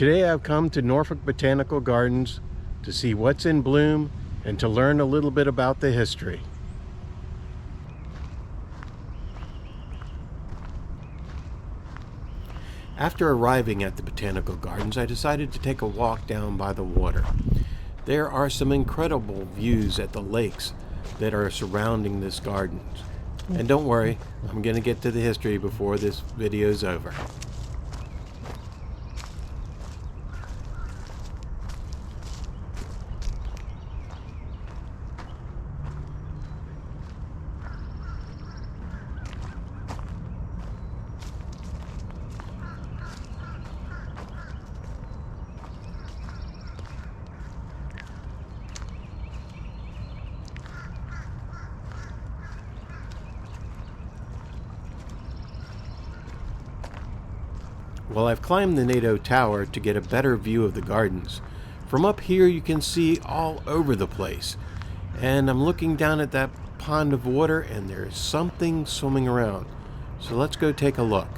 Today I've come to Norfolk Botanical Gardens to see what's in bloom and to learn a little bit about the history. After arriving at the Botanical Gardens, I decided to take a walk down by the water. There are some incredible views at the lakes that are surrounding this garden. And don't worry, I'm going to get to the history before this video is over. Well, I've climbed the NATO Tower to get a better view of the gardens. From up here you can see all over the place. And I'm looking down at that pond of water and there's something swimming around. So let's go take a look.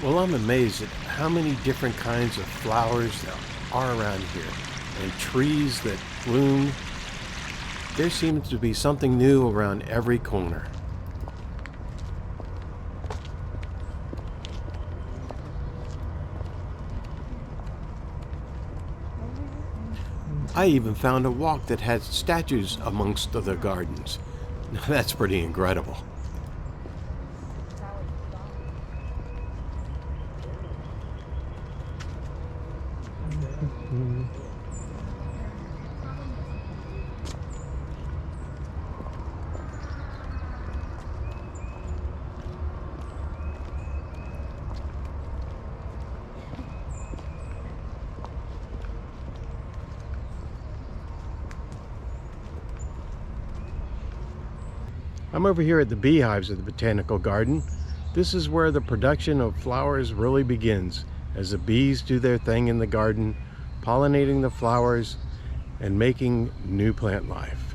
Well, I'm amazed at how many different kinds of flowers there are around here, and trees that bloom. There seems to be something new around every corner. I even found a walk that had statues amongst the gardens. Now that's pretty incredible. I'm over here at the Beehives of the Botanical Garden. This is where the production of flowers really begins, as the bees do their thing in the garden, pollinating the flowers and making new plant life.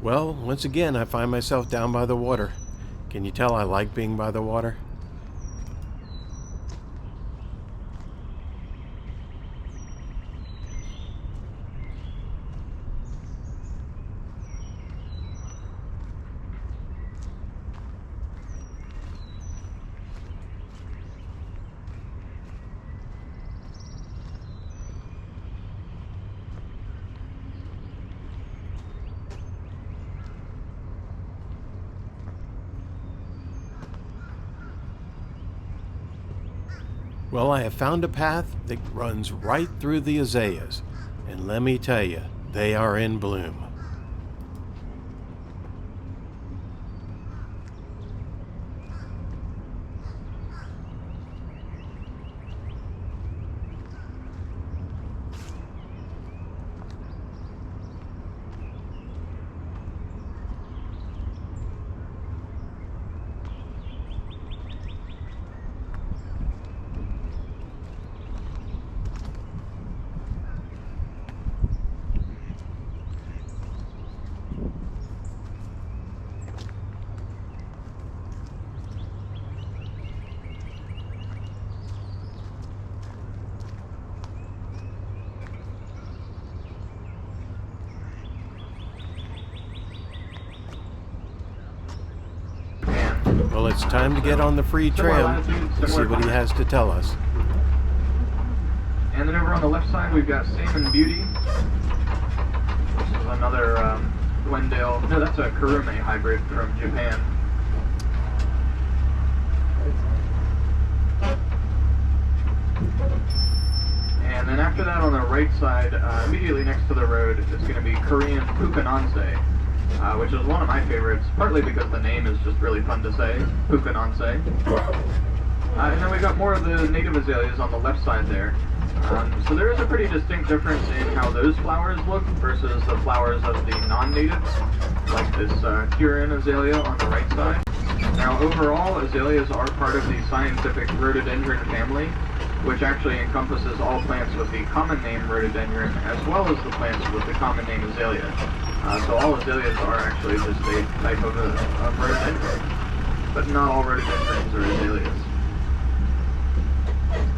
Well, once again, I find myself down by the water. Can you tell I like being by the water? Well, I have found a path that runs right through the azaleas, and let me tell you, they are in bloom. Well, it's time to get on the free tram to see what he has to tell us. And then over on the left side, we've got Salmon Beauty. This is another Glendale. No, that's a Kurume hybrid from Japan. And then after that, on the right side, immediately next to the road, it's going to be Korean Pukanonse, which is one of my favorites, partly because the name is just really fun to say, Pukanonse. And then we've got more of the native azaleas on the left side there. So there is a pretty distinct difference in how those flowers look versus the flowers of the non-natives, like this Kirin azalea on the right side. Now overall, azaleas are part of the scientific rhododendron family, which actually encompasses all plants with the common name rhododendron, as well as the plants with the common name azalea. So all azaleas are actually just a type of rhododendron, but not all rhododendrons are azaleas.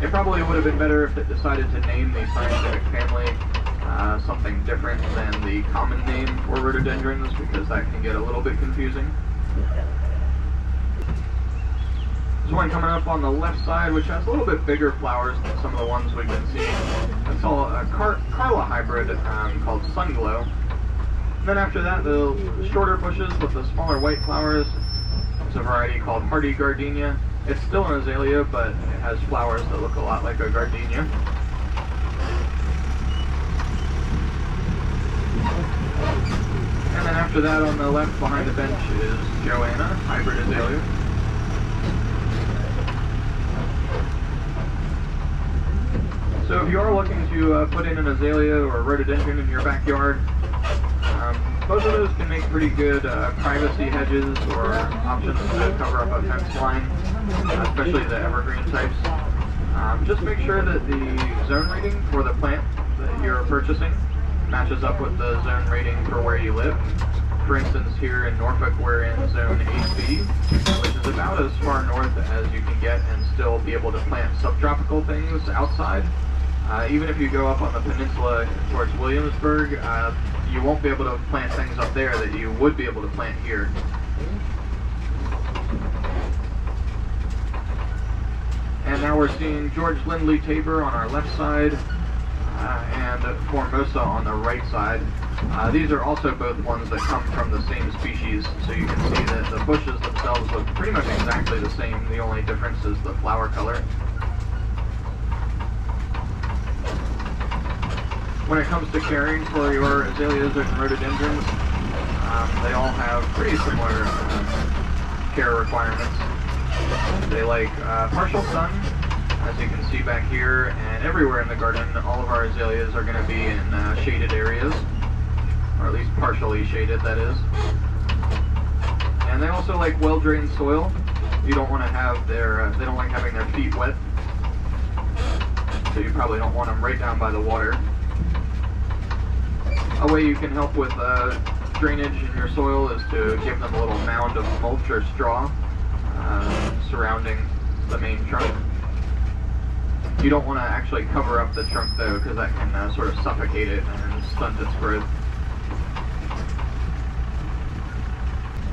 It probably would have been better if it decided to name the scientific family something different than the common name for rhododendrons, because that can get a little bit confusing. There's one coming up on the left side, which has a little bit bigger flowers than some of the ones we've been seeing. That's all a Carla hybrid called Sunglow. And then after that, the shorter bushes with the smaller white flowers. It's a variety called Hardy Gardenia. It's still an azalea, but it has flowers that look a lot like a gardenia. And then after that, on the left behind the bench is Joanna, hybrid azalea. So if you are looking to put in an azalea or a rhododendron in your backyard, both of those can make pretty good privacy hedges or options to cover up a fence line, especially the evergreen types. Just make sure that the zone rating for the plant that you're purchasing matches up with the zone rating for where you live. For instance, here in Norfolk, we're in zone 8B, which is about as far north as you can get and still be able to plant subtropical things outside. Even if you go up on the peninsula towards Williamsburg, you won't be able to plant things up there that you would be able to plant here. And now we're seeing George Lindley Tabor on our left side, and Formosa on the right side. These are also both ones that come from the same species, so you can see that the bushes themselves look pretty much exactly the same. The only difference is the flower color. When it comes to caring for your azaleas and rhododendrons, they all have pretty similar care requirements. They like partial sun, as you can see back here, and everywhere in the garden, all of our azaleas are going to be in shaded areas, or at least partially shaded, that is. And they also like well-drained soil. You don't want to have their, they don't like having their feet wet, so you probably don't want them right down by the water. A way you can help with drainage in your soil is to give them a little mound of mulch or straw surrounding the main trunk. You don't want to actually cover up the trunk though, because that can sort of suffocate it and stunt its growth.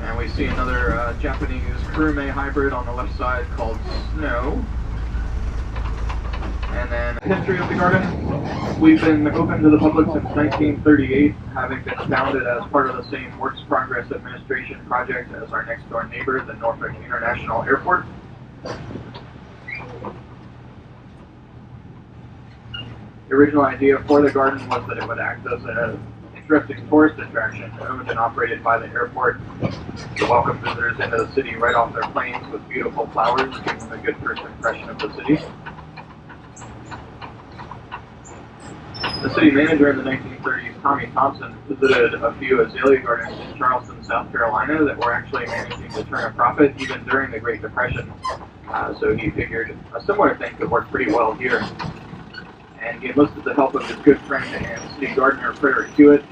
And we see another Japanese Kurume hybrid on the left side called Snow. And then history of the garden. We've been open to the public since 1938, having been founded as part of the same Works Progress Administration project as our next door neighbor, the Norfolk International Airport. The original idea for the garden was that it would act as an interesting tourist attraction owned and operated by the airport to welcome visitors into the city right off their planes with beautiful flowers, give them a good first impression of the city. The city manager in the 1930s, Tommy Thompson, visited a few azalea gardens in Charleston, South Carolina that were actually managing to turn a profit even during the Great Depression. So he figured a similar thing could work pretty well here. And he enlisted the help of his good friend and city gardener, Frederick Hewitt.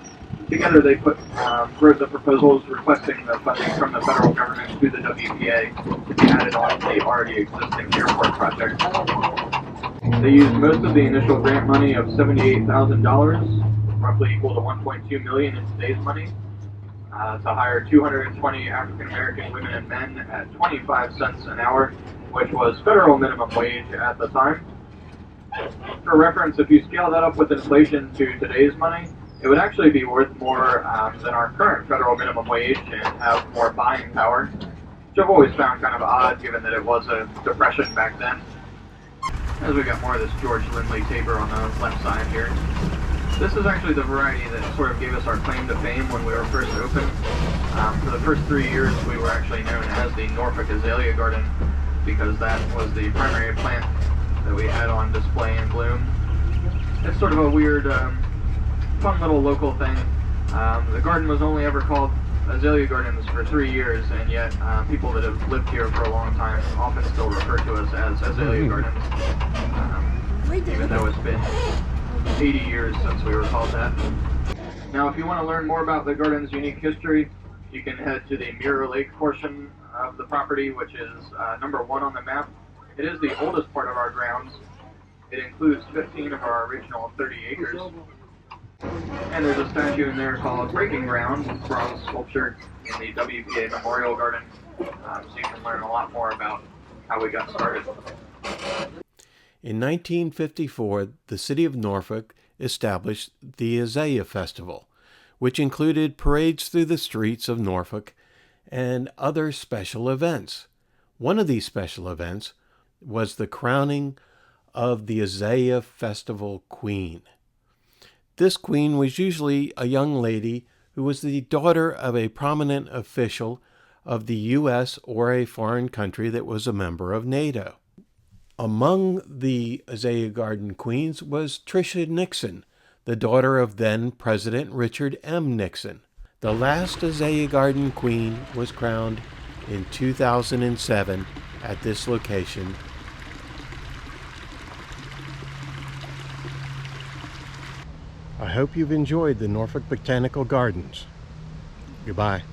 Together they wrote the proposals requesting the funding from the federal government to the WPA to be added on to the already existing airport project. They used most of the initial grant money of $78,000, roughly equal to $1.2 million in today's money, to hire 220 African American women and men at 25 cents an hour, which was federal minimum wage at the time. For reference, if you scale that up with inflation to today's money, it would actually be worth more than our current federal minimum wage and have more buying power, which I've always found kind of odd given that it was a depression back then. As we got more of this George Lindley taper on the left side here. This is actually the variety that sort of gave us our claim to fame when we were first open. For the first 3 years we were actually known as the Norfolk Azalea Garden because that was the primary plant that we had on display in bloom. It's sort of a weird, fun little local thing. The garden was only ever called Azalea Gardens for 3 years, and yet people that have lived here for a long time often still refer to us as Azalea Gardens, even though it's been 80 years since we were called that. Now, if you want to learn more about the garden's unique history, you can head to the Mirror Lake portion of the property, which is number 1 on the map. It is the oldest part of our grounds. It includes 15 of our original 30 acres. And there's a statue in there called Breaking Ground, bronze sculpture in the WPA Memorial Garden, so you can learn a lot more about how we got started. In 1954, the city of Norfolk established the Azalea Festival, which included parades through the streets of Norfolk and other special events. One of these special events was the crowning of the Azalea Festival Queen. This queen was usually a young lady who was the daughter of a prominent official of the U.S. or a foreign country that was a member of NATO. Among the Azalea Garden queens was Tricia Nixon, the daughter of then President Richard M. Nixon. The last Azalea Garden queen was crowned in 2007 at this location. I hope you've enjoyed the Norfolk Botanical Gardens. Goodbye.